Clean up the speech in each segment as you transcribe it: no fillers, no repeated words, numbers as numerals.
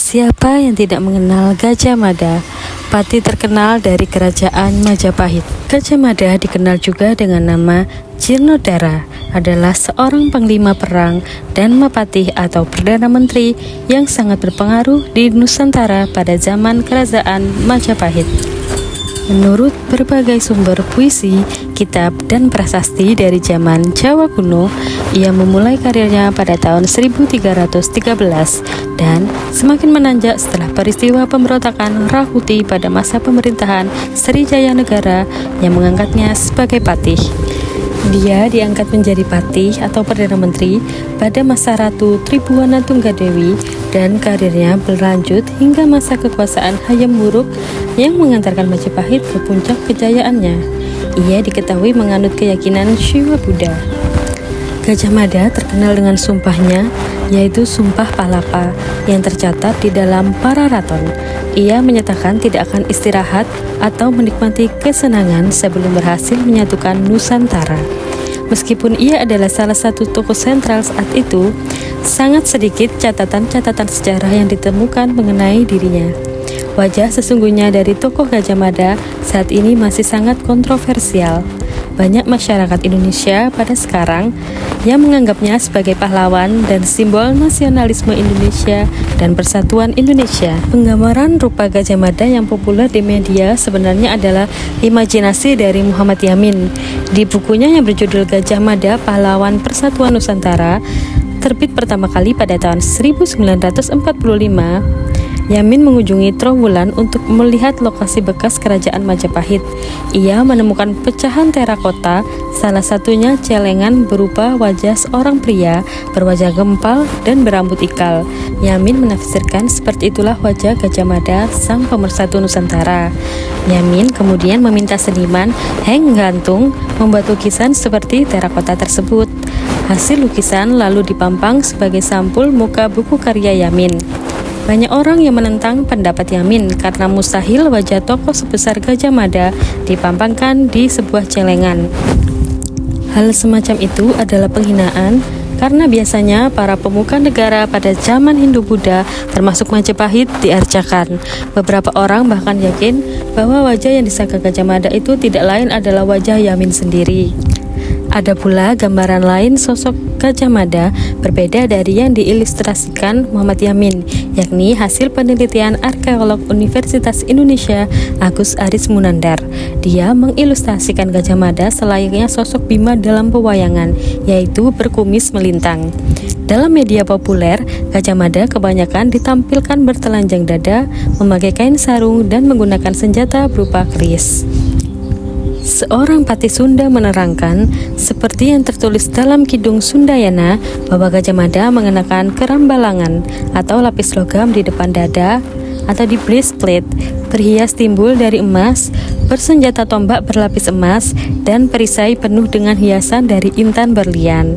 Siapa yang tidak mengenal Gajah Mada, patih terkenal dari kerajaan Majapahit? Gajah Mada dikenal juga dengan nama Jirnodara, adalah seorang panglima perang dan mapatih atau perdana menteri yang sangat berpengaruh di Nusantara pada zaman kerajaan Majapahit. Menurut berbagai sumber puisi, kitab, dan prasasti dari zaman Jawa kuno, ia memulai karirnya pada tahun 1313 dan semakin menanjak setelah peristiwa pemberontakan Rahuti pada masa pemerintahan Srijaya Negara yang mengangkatnya sebagai patih. Dia diangkat menjadi patih atau perdana menteri pada masa Ratu Tribhuwana Tunggadewi dan karirnya berlanjut hingga masa kekuasaan Hayam Wuruk yang mengantarkan Majapahit ke puncak kejayaannya. Ia diketahui menganut keyakinan Shiva Buddha. Gajah Mada terkenal dengan sumpahnya, yaitu Sumpah Palapa yang tercatat di dalam Pararaton. Ia menyatakan tidak akan istirahat atau menikmati kesenangan sebelum berhasil menyatukan Nusantara. Meskipun ia adalah salah satu tokoh sentral saat itu, sangat sedikit catatan-catatan sejarah yang ditemukan mengenai dirinya. Wajah sesungguhnya dari tokoh Gajah Mada saat ini masih sangat kontroversial. Banyak masyarakat Indonesia pada sekarang yang menganggapnya sebagai pahlawan dan simbol nasionalisme Indonesia dan persatuan Indonesia. Penggambaran rupa Gajah Mada yang populer di media sebenarnya adalah imajinasi dari Muhammad Yamin. Di bukunya yang berjudul Gajah Mada, Pahlawan Persatuan Nusantara, terbit pertama kali pada tahun 1945, Yamin mengunjungi Trowulan untuk melihat lokasi bekas kerajaan Majapahit. Ia menemukan pecahan terakota, salah satunya celengan berupa wajah seorang pria berwajah gempal dan berambut ikal. Yamin menafsirkan seperti itulah wajah Gajah Mada, sang pemersatu Nusantara. Yamin kemudian meminta seniman Heng Gantung membuat lukisan seperti terakota tersebut. Hasil lukisan lalu dipampang sebagai sampul muka buku karya Yamin. Banyak orang yang menentang pendapat Yamin karena mustahil wajah tokoh sebesar Gajah Mada dipampangkan di sebuah celengan. Hal semacam itu adalah penghinaan karena biasanya para pemuka negara pada zaman Hindu-Buddha termasuk Majapahit diarcakan. Beberapa orang bahkan yakin bahwa wajah yang disangka Gajah Mada itu tidak lain adalah wajah Yamin sendiri. Ada pula gambaran lain sosok Gajah Mada berbeda dari yang diilustrasikan Muhammad Yamin, yakni hasil penelitian arkeolog Universitas Indonesia Agus Aris Munandar. Dia mengilustrasikan Gajah Mada selayaknya sosok Bima dalam pewayangan, yaitu berkumis melintang. Dalam media populer, Gajah Mada kebanyakan ditampilkan bertelanjang dada, memakai kain sarung, dan menggunakan senjata berupa keris. Seorang patih Sunda menerangkan, seperti yang tertulis dalam Kidung Sundayana, bahwa Gajah Mada mengenakan kerambalangan atau lapis logam di depan dada atau di breastplate, berhias timbul dari emas, bersenjata tombak berlapis emas, dan perisai penuh dengan hiasan dari intan berlian.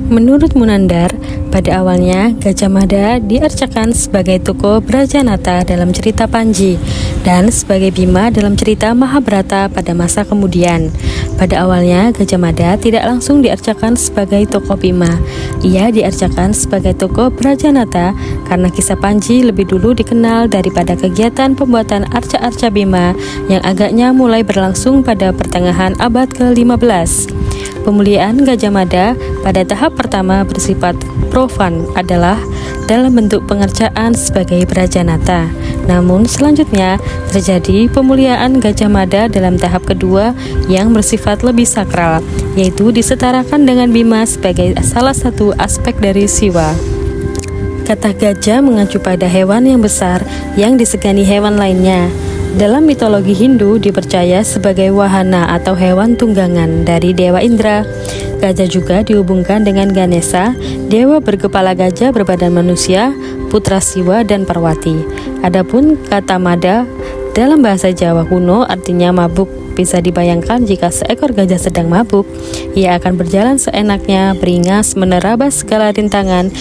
Menurut Munandar, pada awalnya Gajah Mada diarcakan sebagai tokoh Brajanata dalam cerita Panji dan sebagai Bima dalam cerita Mahabharata pada masa kemudian. Pada awalnya Gajah Mada tidak langsung diarcakan sebagai tokoh Bima. Ia diarcakan sebagai tokoh Brajanata karena kisah Panji lebih dulu dikenal daripada kegiatan pembuatan arca-arca Bima yang agaknya mulai berlangsung pada pertengahan abad ke-15. Pemuliaan Gajah Mada pada tahap pertama bersifat profan adalah dalam bentuk pengerjaan sebagai Brajanata. Namun selanjutnya terjadi pemuliaan Gajah Mada dalam tahap kedua yang bersifat lebih sakral, yaitu disetarakan dengan Bima sebagai salah satu aspek dari Siwa. Kata gajah mengacu pada hewan yang besar yang disegani hewan lainnya. Dalam mitologi Hindu dipercaya sebagai wahana atau hewan tunggangan dari Dewa Indra. Gajah juga dihubungkan dengan Ganesha, dewa berkepala gajah berbadan manusia, putra Siwa dan Parwati. Adapun kata Mada dalam bahasa Jawa kuno artinya mabuk. Bisa dibayangkan jika seekor gajah sedang mabuk, ia akan berjalan seenaknya, beringas, menerabas segala rintangan.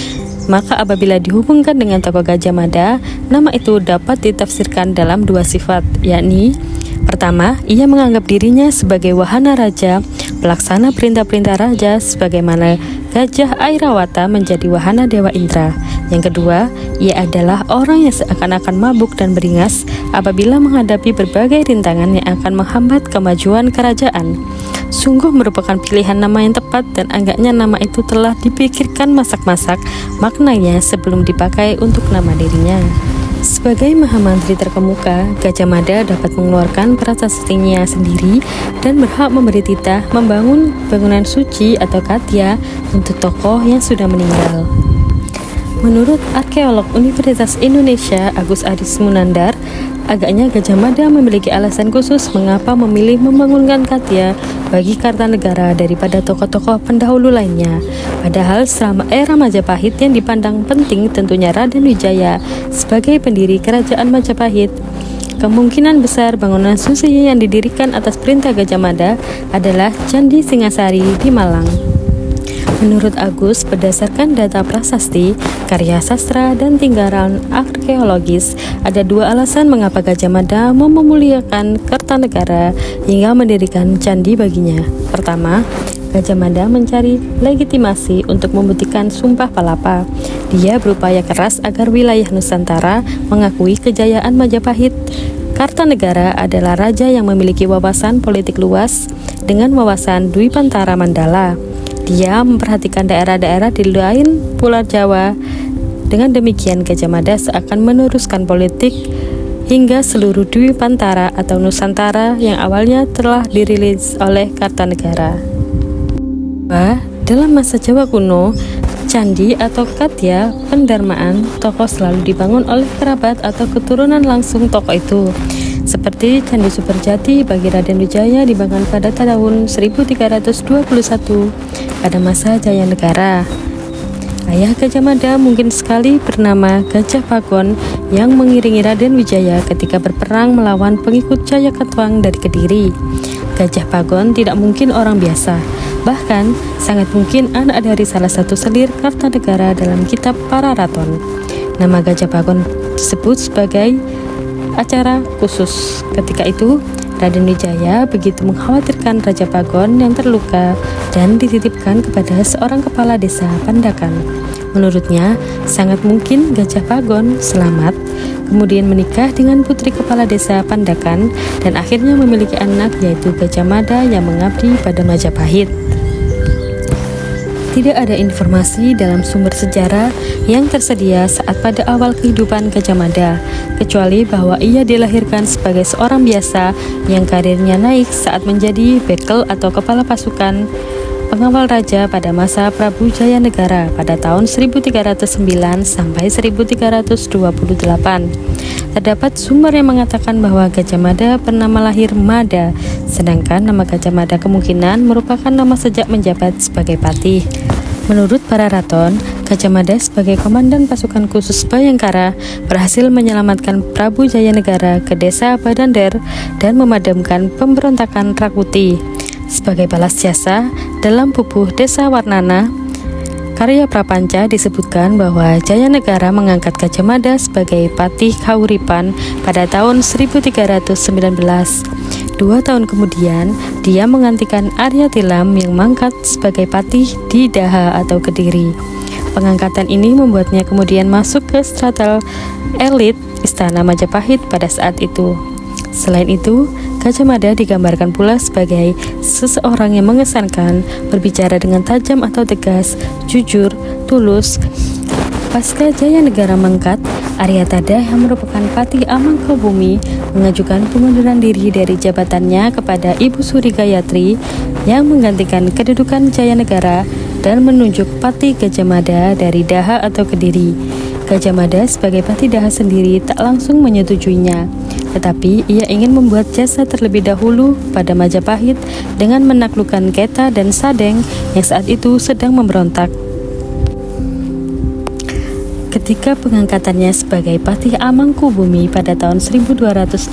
Maka apabila dihubungkan dengan tokoh Gajah Mada, nama itu dapat ditafsirkan dalam dua sifat, yakni pertama, ia menganggap dirinya sebagai wahana raja, pelaksana perintah-perintah raja, sebagaimana Gajah Airawata menjadi wahana Dewa Indra. Yang kedua, ia adalah orang yang seakan-akan mabuk dan beringas apabila menghadapi berbagai rintangan yang akan menghambat kemajuan kerajaan. Sungguh merupakan pilihan nama yang tepat dan agaknya nama itu telah dipikirkan masak-masak maknanya sebelum dipakai untuk nama dirinya. Sebagai Mahamantri terkemuka, Gajah Mada dapat mengeluarkan prasastinya sendiri dan berhak memberi titah membangun bangunan suci atau katya untuk tokoh yang sudah meninggal. Menurut arkeolog Universitas Indonesia Agus Aris Munandar, agaknya Gajah Mada memiliki alasan khusus mengapa memilih membangunkan katya bagi Kartanegara daripada tokoh-tokoh pendahulu lainnya. Padahal selama era Majapahit yang dipandang penting tentunya Raden Wijaya sebagai pendiri kerajaan Majapahit, kemungkinan besar bangunan suci yang didirikan atas perintah Gajah Mada adalah Candi Singasari di Malang. Menurut Agus, berdasarkan data prasasti, karya sastra, dan tinggalan arkeologis, ada dua alasan mengapa Gajah Mada mau memuliakan Kartanegara hingga mendirikan candi baginya. Pertama, Gajah Mada mencari legitimasi untuk membuktikan Sumpah Palapa. Dia berupaya keras agar wilayah Nusantara mengakui kejayaan Majapahit. Kartanegara adalah raja yang memiliki wawasan politik luas dengan wawasan Dwipantara Mandala. Dia memperhatikan daerah-daerah di lain Pulau Jawa. Dengan demikian, Gajah Mada seakan meneruskan politik hingga seluruh Dwipantara atau Nusantara yang awalnya telah dirilis oleh Kartanegara. Dalam masa Jawa kuno, candi atau katya pendarmaan tokoh selalu dibangun oleh kerabat atau keturunan langsung tokoh itu. Seperti Candi Superjati bagi Raden Wijaya dibangun pada tahun 1321 pada masa Jaya Negara. Ayah Gajah Mada mungkin sekali bernama Gajah Pagon yang mengiringi Raden Wijaya ketika berperang melawan pengikut Jaya Katuang dari Kediri. Gajah Pagon tidak mungkin orang biasa, bahkan sangat mungkin anak dari salah satu selir Kartanegara dalam kitab Pararaton. Nama Gajah Pagon disebut sebagai acara khusus. Ketika itu, Raden Wijaya begitu mengkhawatirkan Raja Pagon yang terluka dan dititipkan kepada seorang kepala desa Pandakan. Menurutnya, sangat mungkin Gajah Pagon selamat, kemudian menikah dengan putri kepala desa Pandakan dan akhirnya memiliki anak yaitu Gajah Mada yang mengabdi pada Majapahit. Tidak ada informasi dalam sumber sejarah yang tersedia saat pada awal kehidupan Gajah Mada, kecuali bahwa ia dilahirkan sebagai seorang biasa yang karirnya naik saat menjadi bekel atau kepala pasukan pengawal raja pada masa Prabu Jaya Negara pada tahun 1309 sampai 1328. Terdapat sumber yang mengatakan bahwa Gajah Mada bernama lahir Mada, sedangkan nama Gajah Mada kemungkinan merupakan nama sejak menjabat sebagai patih. Menurut Pararaton, Gajah Mada sebagai komandan pasukan khusus Bayangkara berhasil menyelamatkan Prabu Jaya Negara ke desa Badander dan memadamkan pemberontakan Rakuti. Sebagai balas jasa, dalam pupuh Desa Warnana, karya Prapanca disebutkan bahwa Jaya Negara mengangkat Gajah Mada sebagai patih Kauripan pada tahun 1319. 2 tahun kemudian, dia menggantikan Arya Tilam yang mangkat sebagai patih di Daha atau Kediri. Pengangkatan ini membuatnya kemudian masuk ke strata elit Istana Majapahit pada saat itu. Selain itu, Gajah Mada digambarkan pula sebagai seseorang yang mengesankan, berbicara dengan tajam atau tegas, jujur, tulus. Pasca Jaya Negara mangkat, Arya Tada yang merupakan patih Amangkubumi mengajukan pengunduran diri dari jabatannya kepada Ibu Suri Gayatri yang menggantikan kedudukan Jaya Negara dan menunjuk patih Gajah Mada dari Daha atau Kediri. Gajah Mada sebagai patih Daha sendiri tak langsung menyetujuinya, tetapi ia ingin membuat jasa terlebih dahulu pada Majapahit dengan menaklukkan Keta dan Sadeng yang saat itu sedang memberontak. Ketika pengangkatannya sebagai patih Amangkubumi pada tahun 1258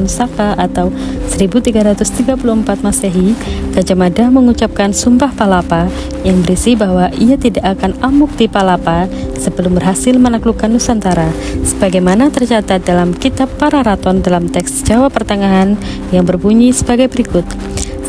Saka atau 1334 Masehi, Gajah Mada mengucapkan Sumpah Palapa yang berisi bahwa ia tidak akan amuk di Palapa sebelum berhasil menaklukkan Nusantara, sebagaimana tercatat dalam kitab Pararaton dalam teks Jawa Pertengahan yang berbunyi sebagai berikut.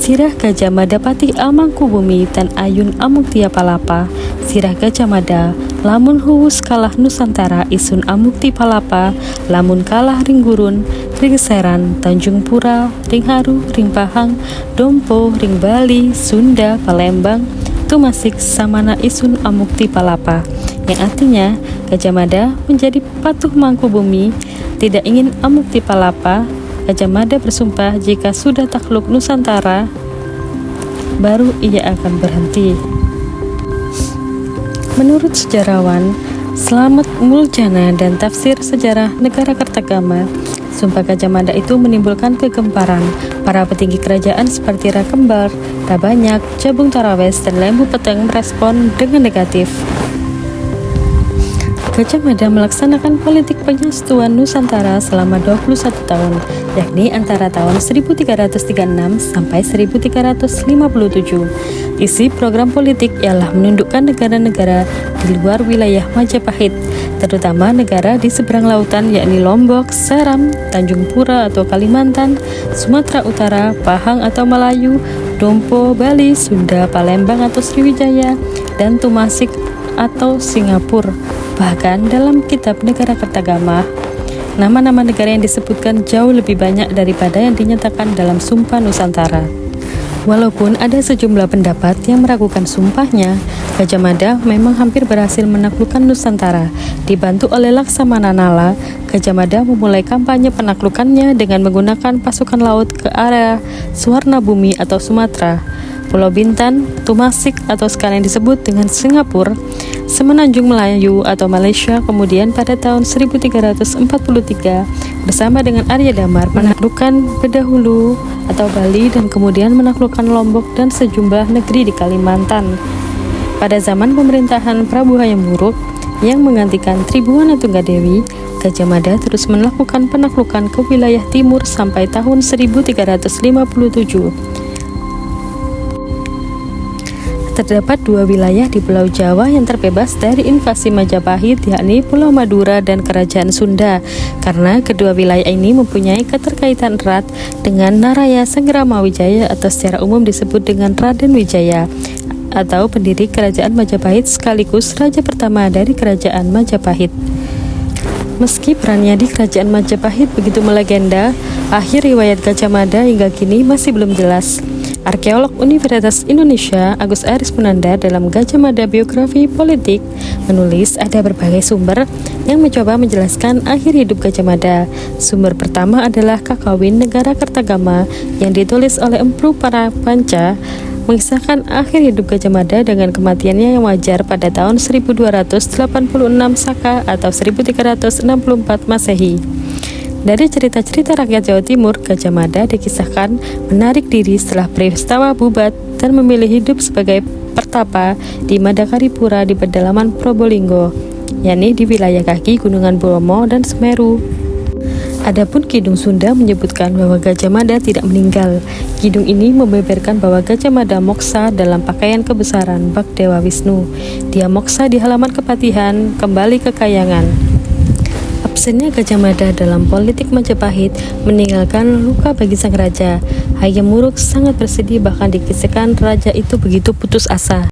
Sirah Gajah Mada Patih Amangkubumi Tan Ayun Amuktiapalapa. Sirah Gajah Mada lamun huwus kalah Nusantara isun Amukti Palapa. Lamun kalah ring gurun ring Seran Tanjung Pura ring Haru ring Pahang Dompo ring Bali Sunda Palembang Tumasik Samana isun Amukti Palapa, yang artinya Gajah Mada menjadi patuh Mangkubumi, tidak ingin Amukti Palapa. Gajah Mada bersumpah jika sudah takluk Nusantara, baru ia akan berhenti. Menurut sejarawan Slamet Muljana dan tafsir sejarah negara Kertagama, sumpah Gajah Mada itu menimbulkan kegemparan. Para petinggi kerajaan seperti Rakembar, Tabanyak, Jabung Tarawes, dan Lembu Peteng merespon dengan negatif. Gajah Mada melaksanakan politik penyatuan Nusantara selama 21 tahun, yakni antara tahun 1336 sampai 1357. Isi program politik ialah menundukkan negara-negara di luar wilayah Majapahit, terutama negara di seberang lautan yakni Lombok, Seram, Tanjung Pura atau Kalimantan, Sumatera Utara, Pahang atau Melayu, Dompo, Bali, Sunda, Palembang atau Sriwijaya, dan Tumasik atau Singapura. Bahkan dalam kitab negara Kertagama, nama-nama negara yang disebutkan jauh lebih banyak daripada yang dinyatakan dalam Sumpah Nusantara. Walaupun ada sejumlah pendapat yang meragukan sumpahnya, Gajah Mada memang hampir berhasil menaklukkan Nusantara. Dibantu oleh Laksamana Nala, Gajah Mada memulai kampanye penaklukannya dengan menggunakan pasukan laut ke area Suwarnabumi atau Sumatera, Pulau Bintan, Tumasik atau sekarang disebut dengan Singapura, Semenanjung Melayu atau Malaysia. Kemudian pada tahun 1343 bersama dengan Arya Damar menaklukkan Bedahulu atau Bali dan kemudian menaklukkan Lombok dan sejumlah negeri di Kalimantan. Pada zaman pemerintahan Prabu Hayam Wuruk yang menggantikan Tribhuwana Tunggadewi, Gajah Mada terus melakukan penaklukan ke wilayah timur sampai tahun 1357. Terdapat dua wilayah di Pulau Jawa yang terbebas dari invasi Majapahit, yakni Pulau Madura dan Kerajaan Sunda, karena kedua wilayah ini mempunyai keterkaitan erat dengan Naraya Sanggramawijaya atau secara umum disebut dengan Raden Wijaya atau pendiri Kerajaan Majapahit sekaligus raja pertama dari Kerajaan Majapahit. Meski perannya di Kerajaan Majapahit begitu melegenda, akhir riwayat Gajah Mada hingga kini masih belum jelas. Arkeolog Universitas Indonesia Agus Aris Munandar dalam Gajah Mada Biografi Politik menulis ada berbagai sumber yang mencoba menjelaskan akhir hidup Gajah Mada. Sumber pertama adalah Kakawin Negara Kertagama yang ditulis oleh Empu Parapanca, mengisahkan akhir hidup Gajah Mada dengan kematiannya yang wajar pada tahun 1286 Saka atau 1364 Masehi. Dari cerita-cerita rakyat Jawa Timur, Gajah Mada dikisahkan menarik diri setelah peristiwa Bubat dan memilih hidup sebagai pertapa di Madakaripura di pedalaman Probolinggo, yakni di wilayah kaki Gunungan Bromo dan Semeru. Adapun Kidung Sunda menyebutkan bahwa Gajah Mada tidak meninggal. Kidung ini membeberkan bahwa Gajah Mada moksa dalam pakaian kebesaran bak Dewa Wisnu. Dia moksa di halaman kepatihan, kembali ke Kayangan. Absennya Gajah Mada dalam politik Majapahit meninggalkan luka bagi sang raja. Hayam Wuruk sangat bersedih, bahkan dikisahkan raja itu begitu putus asa.